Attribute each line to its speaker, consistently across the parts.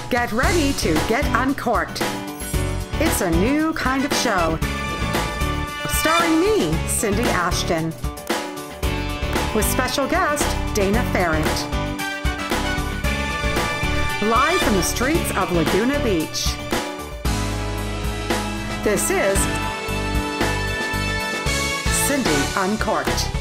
Speaker 1: Get ready to get uncorked. It's a new kind of show. Starring me, Cindy Ashton. With special guest, Dana Ferrant. Live from the streets of Laguna Beach. This is Cindy Uncorked.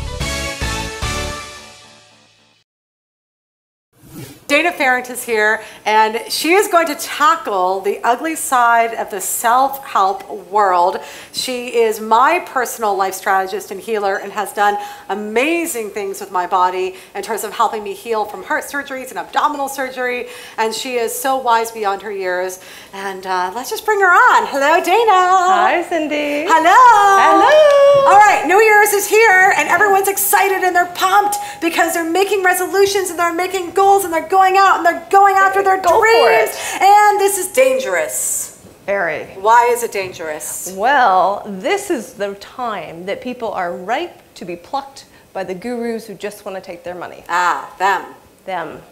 Speaker 1: Dana Ferrant is here, and she is going to tackle the ugly side of the self-help world. She is my personal life strategist and healer and has done amazing things with my body in terms of helping me heal from heart surgeries and abdominal surgery, and she is so wise beyond her years. And let's just bring her on. Hello, Dana.
Speaker 2: Hi, Cindy.
Speaker 1: Hello.
Speaker 2: Hello.
Speaker 1: All right, New Year's is here, and everyone's excited and they're pumped because they're making resolutions and they're making goals and they're going out and they're going after their dreams. And this is dangerous.
Speaker 2: Very.
Speaker 1: Why is it dangerous?
Speaker 2: Well, this is the time that people are ripe to be plucked by the gurus who just want to take their money.
Speaker 1: Ah, them.
Speaker 2: Them.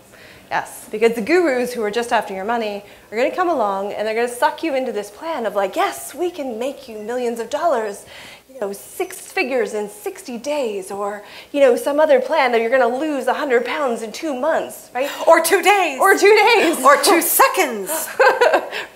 Speaker 2: Yes, because the gurus who are just after your money are going to come along and they're going to suck you into this plan of like, yes, we can make you millions of dollars, you know, 6 figures in 60 days, or, you know, some other plan that you're going to lose 100 pounds in 2 months, right?
Speaker 1: Or 2 days.
Speaker 2: Or 2 days.
Speaker 1: Or 2 seconds.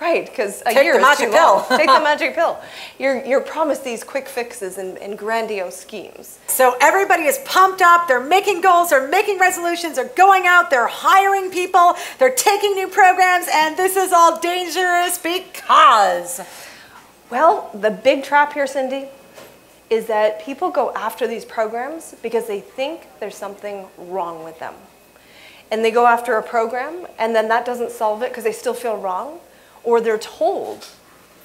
Speaker 2: Right, because a
Speaker 1: Take
Speaker 2: year
Speaker 1: the
Speaker 2: is
Speaker 1: magic
Speaker 2: too
Speaker 1: pill.
Speaker 2: long. Take the magic pill. You're promised these quick fixes and grandiose schemes.
Speaker 1: So everybody is pumped up. They're making goals. They're making resolutions. They're going out. They're hiring people. They're taking new programs. And this is all dangerous because...
Speaker 2: Well, the big trap here, Cindy, is that people go after these programs because they think there's something wrong with them. And they go after a program, and then that doesn't solve it because they still feel wrong, or they're told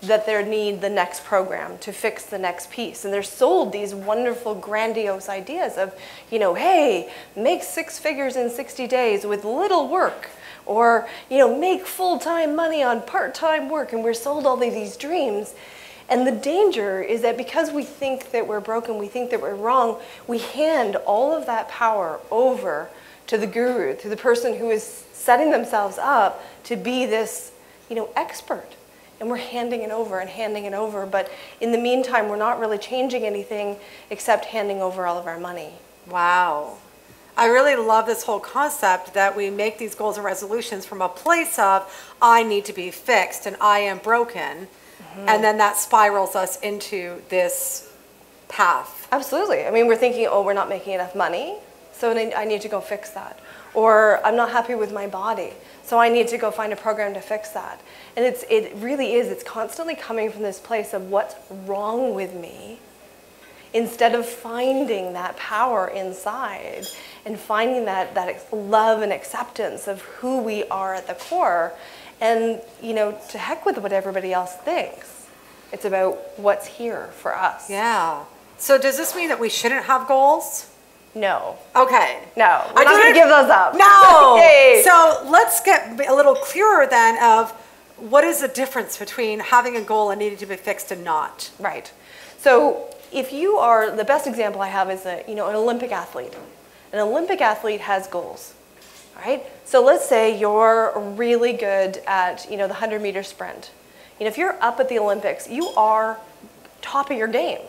Speaker 2: that they need the next program to fix the next piece. And they're sold these wonderful, grandiose ideas of, you know, hey, make 6 figures in 60 days with little work, or, you know, make full-time money on part-time work. And we're sold all of these dreams. And the danger is that because we think that we're broken, we think that we're wrong, we hand all of that power over to the guru, to the person who is setting themselves up to be this, you know, expert. And we're handing it over and handing it over. But in the meantime, we're not really changing anything except handing over all of our money. Wow.
Speaker 1: I really love this whole concept that we make these goals and resolutions from a place of, I need to be fixed and I am broken. And then that spirals us into this path.
Speaker 2: Absolutely. I mean, we're thinking, oh, we're not making enough money, so I need to go fix that. Or I'm not happy with my body, so I need to go find a program to fix that. And it really is, it's constantly coming from this place of what's wrong with me, instead of finding that power inside and finding that love and acceptance of who we are at the core. And, you know, to heck with what everybody else thinks. It's about what's here for us.
Speaker 1: Yeah. So does this mean that we shouldn't have goals?
Speaker 2: No.
Speaker 1: Okay.
Speaker 2: No. We're not going to give those up.
Speaker 1: No. So let's get a little clearer then of what is the difference between having a goal and needing to be fixed and not.
Speaker 2: Right. So if you are, the best example I have is an Olympic athlete. An Olympic athlete has goals. Right? So let's say you're really good at, you know, the 100-meter sprint. You know, if you're up at the Olympics, you are top of your game.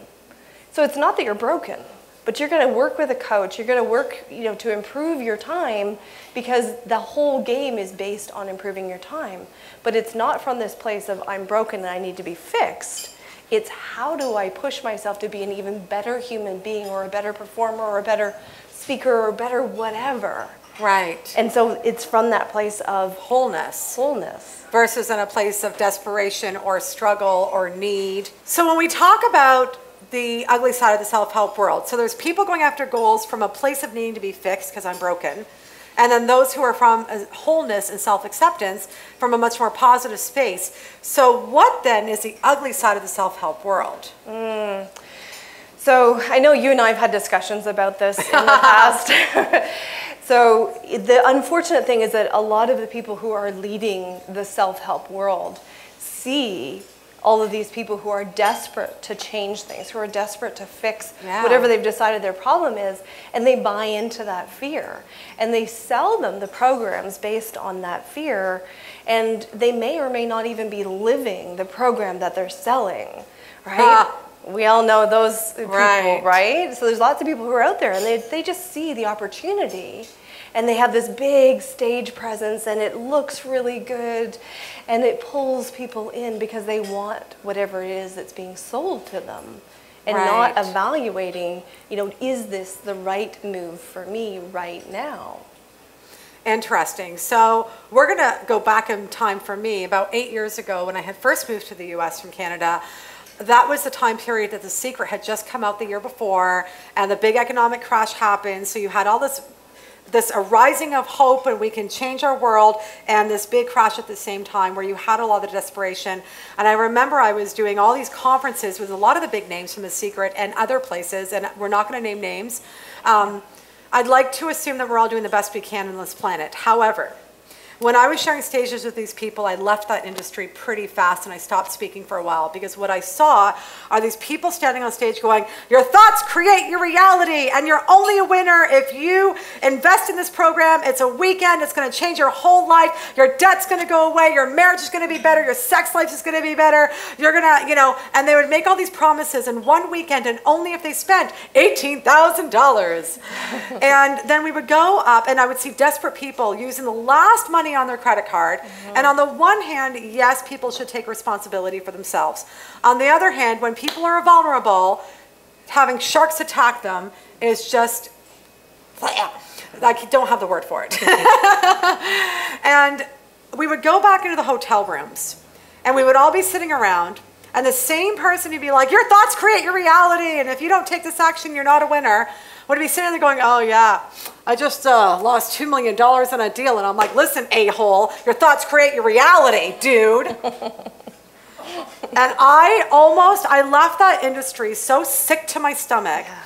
Speaker 2: So it's not that you're broken, but you're going to work with a coach. You're going to work, you know, to improve your time because the whole game is based on improving your time. But it's not from this place of I'm broken and I need to be fixed. It's how do I push myself to be an even better human being or a better performer or a better speaker or better whatever.
Speaker 1: Right.
Speaker 2: And so it's from that place of
Speaker 1: wholeness.
Speaker 2: Wholeness.
Speaker 1: Versus in a place of desperation or struggle or need. So when we talk about the ugly side of the self-help world, so there's people going after goals from a place of needing to be fixed because I'm broken. And then those who are from wholeness and self-acceptance from a much more positive space. So what then is the ugly side of the self-help world?
Speaker 2: So I know you and I have had discussions about this in the past. So the unfortunate thing is that a lot of the people who are leading the self-help world see all of these people who are desperate to change things, who are desperate to fix
Speaker 1: Yeah.
Speaker 2: whatever they've decided their problem is, and they buy into that fear. And they sell them the programs based on that fear, and they may or may not even be living the program that they're selling, right? We all know those people, right? So there's lots of people who are out there, and they just see the opportunity, and they have this big stage presence, and it looks really good, and it pulls people in because they want whatever it is that's being sold to them, and not evaluating, you know, is this the right move for me right now?
Speaker 1: Interesting. So we're going to go back in time for me. About 8 years ago, when I had first moved to the US from Canada, that was the time period that The Secret had just come out the year before, and the big economic crash happened. So you had all this arising of hope, and we can change our world, and this big crash at the same time where you had a lot of desperation. And I remember I was doing all these conferences with a lot of the big names from The Secret and other places, and we're not going to name names. I'd like to assume that we're all doing the best we can on this planet. However, when I was sharing stages with these people, I left that industry pretty fast, and I stopped speaking for a while, because what I saw are these people standing on stage going, your thoughts create your reality, and you're only a winner if you invest in this program. It's a weekend. It's going to change your whole life. Your debt's going to go away. Your marriage is going to be better. Your sex life is going to be better. You're going to, you know, and they would make all these promises in one weekend, and only if they spent $18,000. And then we would go up, and I would see desperate people using the last money on their credit card. And on the one hand, yes, people should take responsibility for themselves. On the other hand, when people are vulnerable, having sharks attack them is just, I don't have the word for it. And we would go back into the hotel rooms, and we would all be sitting around, and the same person would be like, your thoughts create your reality, and if you don't take this action, you're not a winner. Would be sitting there going, oh yeah, I just lost $2 million on a deal. And I'm like, listen, a-hole, your thoughts create your reality, dude. And I left that industry so sick to my stomach.
Speaker 2: Yeah.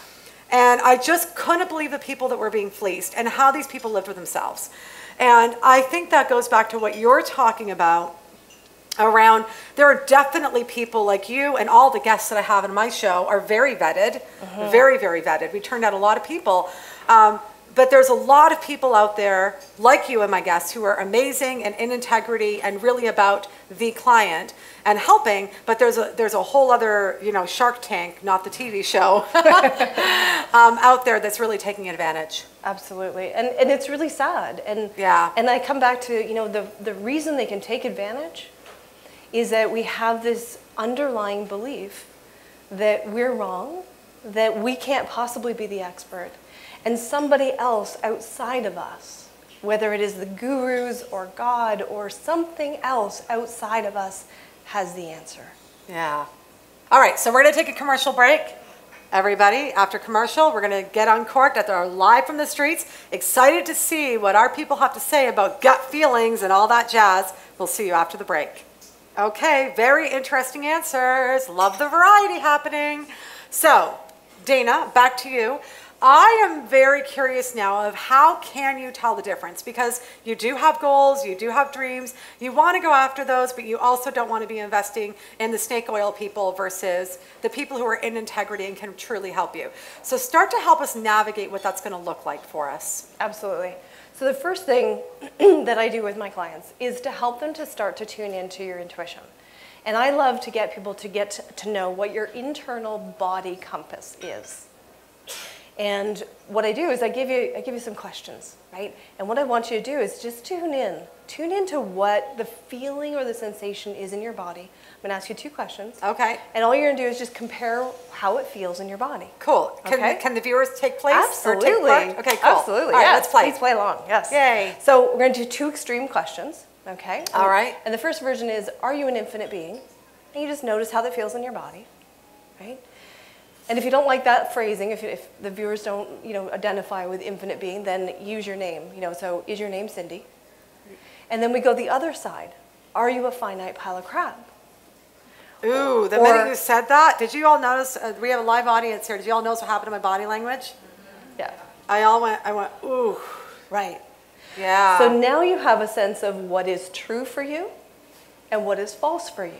Speaker 1: And I just couldn't believe the people that were being fleeced and how these people lived with themselves. And I think that goes back to what you're talking about around, there are definitely people like you, and all the guests that I have in my show are very vetted, very, very vetted. We turned out a lot of people. But there's a lot of people out there like you and my guests who are amazing and in integrity and really about the client and helping. But there's a whole other, you know, Shark Tank, not the TV show, out there that's really taking advantage.
Speaker 2: Absolutely, and it's really sad. And
Speaker 1: yeah.
Speaker 2: And I come back to, you know, the reason they can take advantage is that we have this underlying belief that we're wrong, that we can't possibly be the expert, and somebody else outside of us, whether it is the gurus or God or something else outside of us, has the answer.
Speaker 1: Yeah. All right, so we're going to take a commercial break. Everybody, after commercial, we're going to get uncorked at our live from the streets. Excited to see what our people have to say about gut feelings and all that jazz. We'll see you after the break. Okay, very interesting answers. Love the variety happening. So, Dana, back to you. I am very curious now of how can you tell the difference, because you do have goals, you do have dreams, you want to go after those, but you also don't want to be investing in the snake oil people versus the people who are in integrity and can truly help you. So start to help us navigate what that's going to look like for us.
Speaker 2: Absolutely. So the first thing that I do with my clients is to help them to start to tune into your intuition. And I love to get people to get to know what your internal body compass is. And what I do is I give you some questions, right? And what I want you to do is just tune into what the feeling or the sensation is in your body. I'm going to ask you 2 questions.
Speaker 1: Okay.
Speaker 2: And all you're going to do is just compare how it feels in your body.
Speaker 1: Cool.
Speaker 2: Okay.
Speaker 1: Can the viewers take place?
Speaker 2: Absolutely.
Speaker 1: Or take part? Okay, cool.
Speaker 2: Absolutely.
Speaker 1: All right,
Speaker 2: yes.
Speaker 1: let's play.
Speaker 2: Please play along. Yes.
Speaker 1: Yay.
Speaker 2: So we're going to do 2 extreme questions. Okay.
Speaker 1: All right.
Speaker 2: And the first version is, are you an infinite being? And you just notice how that feels in your body, right? And if you don't like that phrasing, if the viewers don't, you know, identify with infinite being, then use your name. You know, so is your name Cindy? And then we go the other side. Are you a finite pile of crap?
Speaker 1: Ooh, the minute you said that, did you all notice, we have a live audience here, did you all notice what happened to my body language?
Speaker 2: Yeah.
Speaker 1: I went, ooh.
Speaker 2: Right.
Speaker 1: Yeah.
Speaker 2: So now you have a sense of what is true for you and what is false for you.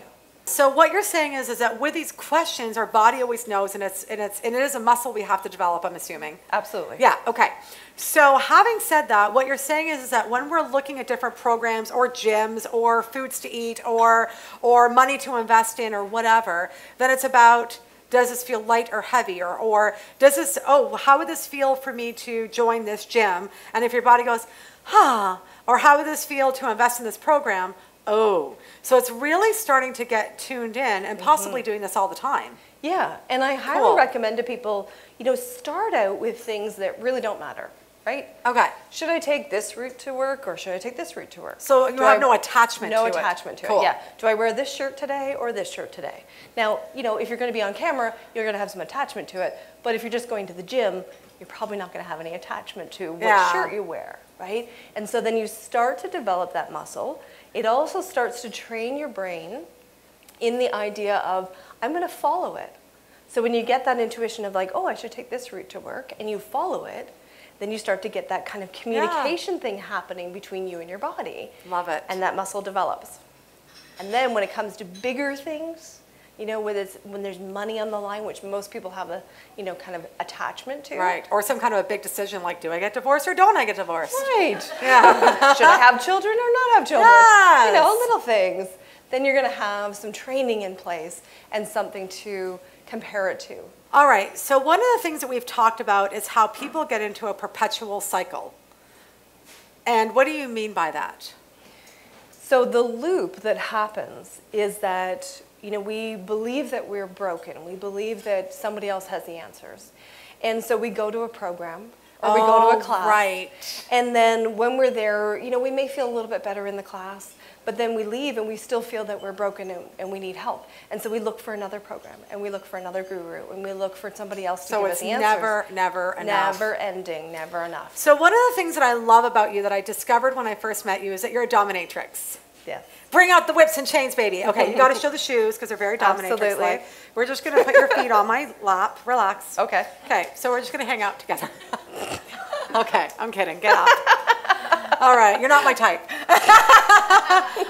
Speaker 1: So what you're saying is that with these questions, our body always knows, and it is a muscle we have to develop, I'm assuming.
Speaker 2: Absolutely.
Speaker 1: Yeah, okay. So having said that, what you're saying is that when we're looking at different programs or gyms or foods to eat or money to invest in or whatever, then it's about, does this feel light or heavy? Or does this, oh, how would this feel for me to join this gym? And if your body goes, or how would this feel to invest in this program? Oh, so it's really starting to get tuned in and possibly doing this all the time.
Speaker 2: Yeah, and I highly recommend to people, start out with things that really don't matter, right?
Speaker 1: Okay.
Speaker 2: Should I take this route to work or should I take this route to work?
Speaker 1: So you have no attachment to it.
Speaker 2: No attachment to it, yeah. Do I wear this shirt today or this shirt today? Now, if you're going to be on camera, you're going to have some attachment to it, but if you're just going to the gym, you're probably not going to have any attachment to what shirt you wear, right? And so then you start to develop that muscle. It also starts to train your brain in the idea of, I'm going to follow it. So when you get that intuition of like, oh, I should take this route to work, and you follow it, then you start to get that kind of communication thing happening between you and your body.
Speaker 1: Love it.
Speaker 2: And that muscle develops. And then when it comes to bigger things, when there's money on the line, which most people have a, kind of attachment to.
Speaker 1: Right, or some kind of a big decision like, do I get divorced or don't I get divorced?
Speaker 2: Right. Yeah. Should I have children or not have children?
Speaker 1: Yes.
Speaker 2: Little things. Then you're going to have some training in place and something to compare it to.
Speaker 1: All right, so one of the things that we've talked about is how people get into a perpetual cycle. And what do you mean by that?
Speaker 2: So the loop that happens is that we believe that we're broken. We believe that somebody else has the answers. And so we go to a program or we go to a class.
Speaker 1: Right.
Speaker 2: And then when we're there, we may feel a little bit better in the class, but then we leave and we still feel that we're broken and we need help. And so we look for another program and we look for another guru and we look for somebody else to give us the answers.
Speaker 1: So it's never enough.
Speaker 2: Never ending, never enough.
Speaker 1: So one of the things that I love about you that I discovered when I first met you is that you're a dominatrix.
Speaker 2: Yes.
Speaker 1: Bring out the whips and chains, baby. Okay, you got to show the shoes because they're very dominatrix-like. We're just going to put your feet on my lap. Relax.
Speaker 2: Okay.
Speaker 1: Okay, so we're just going to hang out together. Okay, I'm kidding. Get up. All right, you're not my type.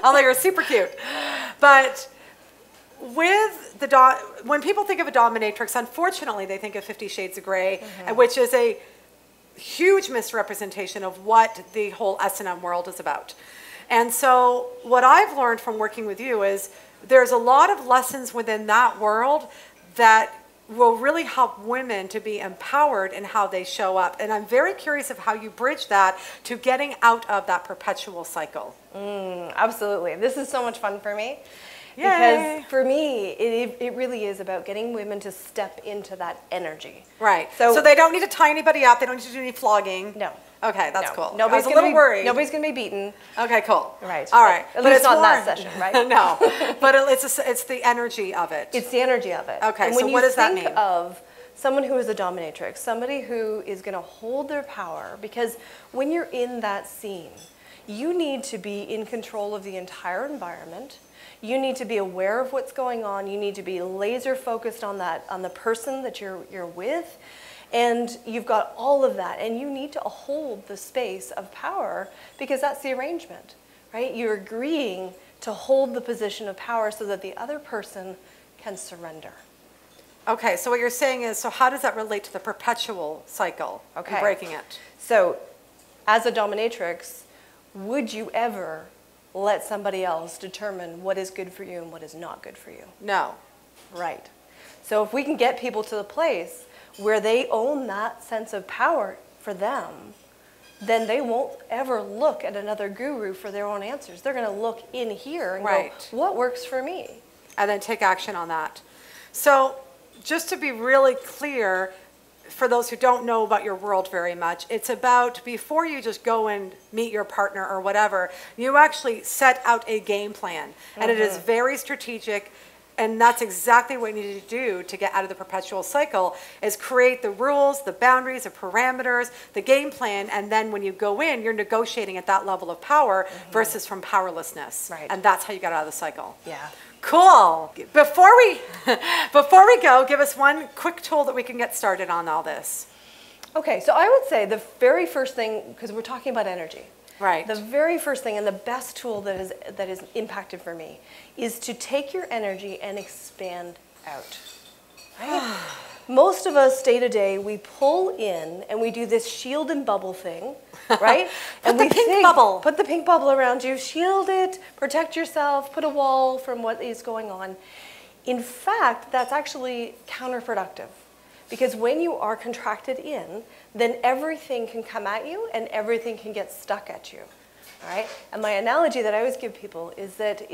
Speaker 1: Although you're super cute. But with when people think of a dominatrix, unfortunately, they think of 50 Shades of Grey, which is a huge misrepresentation of what the whole S&M world is about. And so what I've learned from working with you is there's a lot of lessons within that world that will really help women to be empowered in how they show up. And I'm very curious of how you bridge that to getting out of that perpetual cycle.
Speaker 2: Absolutely. This is so much fun for me.
Speaker 1: Yay.
Speaker 2: Because for me, it really is about getting women to step into that energy.
Speaker 1: Right. So they don't need to tie anybody up. They don't need to do any flogging.
Speaker 2: No.
Speaker 1: Okay, that's cool.
Speaker 2: Nobody's
Speaker 1: I was a little worried.
Speaker 2: Nobody's going to be beaten.
Speaker 1: Okay, cool.
Speaker 2: Right.
Speaker 1: All right.
Speaker 2: At least not in that session, right?
Speaker 1: No. But it's the energy of it.
Speaker 2: It's the energy of it.
Speaker 1: Okay,
Speaker 2: and
Speaker 1: so what does that mean?
Speaker 2: When you think of someone who is a dominatrix, somebody who is going to hold their power, because when you're in that scene, you need to be in control of the entire environment. You need to be aware of what's going on. You need to be laser focused on the person that you're with. And you've got all of that, and you need to hold the space of power because that's the arrangement, right? You're agreeing to hold the position of power so that the other person can surrender.
Speaker 1: Okay, so what you're saying is, so how does that relate to the perpetual cycle and breaking it?
Speaker 2: So as a dominatrix, would you ever let somebody else determine what is good for you and what is not good for you?
Speaker 1: No.
Speaker 2: Right. So if we can get people to the place where they own that sense of power for them, then they won't ever look at another guru for their own answers. They're going to look in here and go, what works for me?
Speaker 1: And then take action on that. So just to be really clear, for those who don't know about your world very much, it's about before you just go and meet your partner or whatever, you actually set out a game plan. And it is very strategic. And that's exactly what you need to do to get out of the perpetual cycle is create the rules, the boundaries, the parameters, the game plan, and then when you go in, you're negotiating at that level of power versus from powerlessness.
Speaker 2: Right.
Speaker 1: And that's how you get out of the cycle.
Speaker 2: Yeah.
Speaker 1: Cool. Before we go, give us one quick tool that we can get started on all this.
Speaker 2: Okay, so I would say the very first thing, because we're talking about energy,
Speaker 1: Right.
Speaker 2: The very first thing and the best tool that is impacted for me is to take your energy and expand out. Right? Most of us day to day, we pull in and we do this shield and bubble thing, right?
Speaker 1: Put the pink bubble.
Speaker 2: Put the pink bubble around you, shield it, protect yourself, put a wall from what is going on. In fact, that's actually counterproductive. Because when you are contracted in, then everything can come at you and everything can get stuck at you. All right? And my analogy that I always give people is that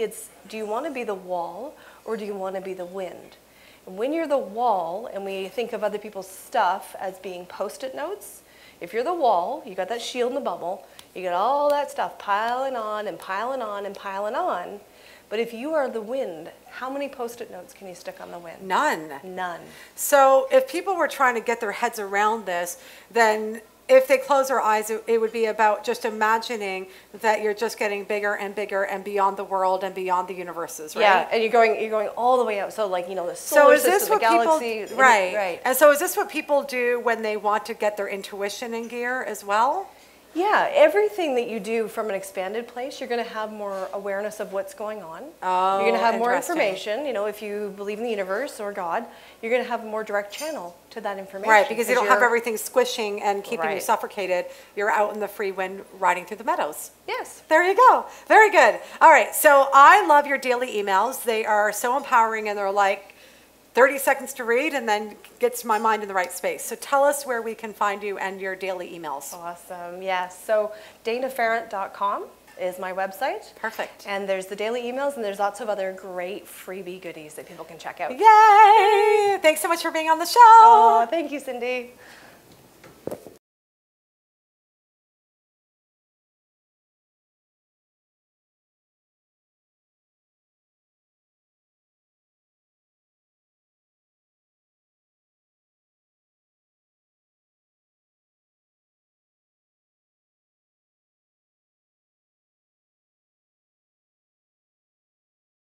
Speaker 2: do you want to be the wall or do you want to be the wind? And when you're the wall, and we think of other people's stuff as being Post-it notes, if you're the wall, you got that shield and the bubble, you got all that stuff piling on and piling on and piling on. But if you are the wind, how many Post-it notes can you stick on the wind?
Speaker 1: None.
Speaker 2: None.
Speaker 1: So if people were trying to get their heads around this, then if they close their eyes, it would be about just imagining that you're just getting bigger and bigger and beyond the world and beyond the universes, right?
Speaker 2: Yeah, and you're going all the way out. So like, the solar system, the galaxy.
Speaker 1: People, right. And so is this what people do when they want to get their intuition in gear as well?
Speaker 2: Yeah, everything that you do from an expanded place, you're going to have more awareness of what's going on.
Speaker 1: Oh,
Speaker 2: you're going to have more information. If you believe in the universe or God, you're going to have a more direct channel to that information.
Speaker 1: Right, because you don't have everything squishing and keeping you suffocated. You're out in the free wind riding through the meadows.
Speaker 2: Yes.
Speaker 1: There you go. Very good. All right, so I love your daily emails. They are so empowering and they're like 30 seconds to read and then gets my mind in the right space. So tell us where we can find you and your daily emails.
Speaker 2: Awesome. Yes. So DanaFerrant.com is my website.
Speaker 1: Perfect.
Speaker 2: And there's the daily emails and there's lots of other great freebie goodies that people can check out.
Speaker 1: Yay! Thanks so much for being on the show.
Speaker 2: Oh, thank you, Cindy.